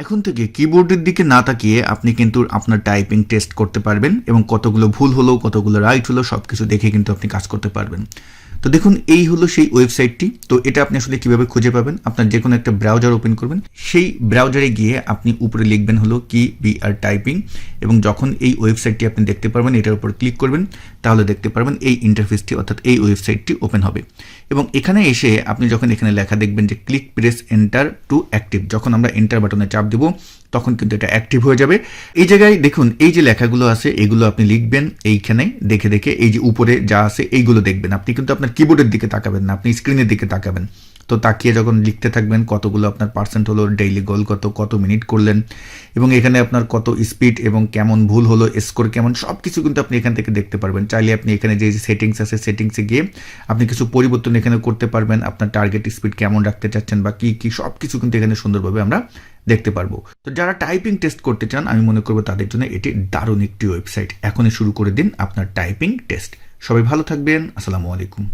এখন থেকে কিবোর্ডের দিকে না তাকিয়ে আপনি কিন্তু আপনার টাইপিং টেস্ট করতে পারবেন এবং কতগুলো ভুল হলো কতগুলো রাইট হলো সবকিছু দেখে কিন্তু আপনি কাজ করতে পারবেন। তো দেখুন এই হলো সেই ওয়েবসাইটটি। তো এটা আপনি আসলে কিভাবে খুঁজে পাবেন, আপনার যে কোনো একটা ব্রাউজার ওপেন করবেন, সেই ব্রাউজারে গিয়ে আপনি উপরে লিখবেন হলো কি বিআর টাইপিং, এবং যখন এই ওয়েবসাইটটি আপনি দেখতে পারবেন এটার উপর ক্লিক করবেন, তাহলে দেখতে পারবেন এই ইন্টারফেসটি অর্থাৎ এই ওয়েবসাইটটি ওপেন হবে। এবং এখানে এসে আপনি যখন এখানে লেখা দেখবেন যে click press enter to active, যখন আমরা এন্টার বাটনে চাপ দেব তখন কিন্তু এটা অ্যাক্টিভ হয়ে যাবে। এই জায়গায় দেখুন এই যে লেখাগুলো আছে এগুলো আপনি লিখবেন এইখানে দেখে দেখে, এই যে উপরে যা আছে এইগুলো দেখবেন, আপনি কিন্তু আপনার কিবোর্ডের দিকে তাকাবেন না, আপনি স্ক্রিনের দিকে তাকাবেন। তো তাকিয়ে যখন লিখতে থাকবেন কতগুলো আপনার পার্সেন্ট হলো, ডেইলি গোল কত মিনিট করলেন, এবং এখানে আপনার কত স্পিড এবং কেমন ভুল হলো, স্কোর কেমন, সব কিছু কিন্তু আপনি এখান থেকে দেখতে পারবেন। চাইলে আপনি এখানে যে সেটিংস আছে সেটিংসে গিয়ে আপনি কিছু পরিবর্তন এখানে করতে পারবেন, আপনার টার্গেট স্পিড কেমন রাখতে চাচ্ছেন বা কি সব কিছু কিন্তু এখানে সুন্দরভাবে আমরা দেখতে পারবো। তো যারা টাইপিং টেস্ট করতে চান আমি মনে করবো তাদের জন্য এটি দারুণ একটি ওয়েবসাইট। এখনই শুরু করে দিন আপনার টাইপিং টেস্ট। সবাই ভালো থাকবেন, আসসালামু আলাইকুম।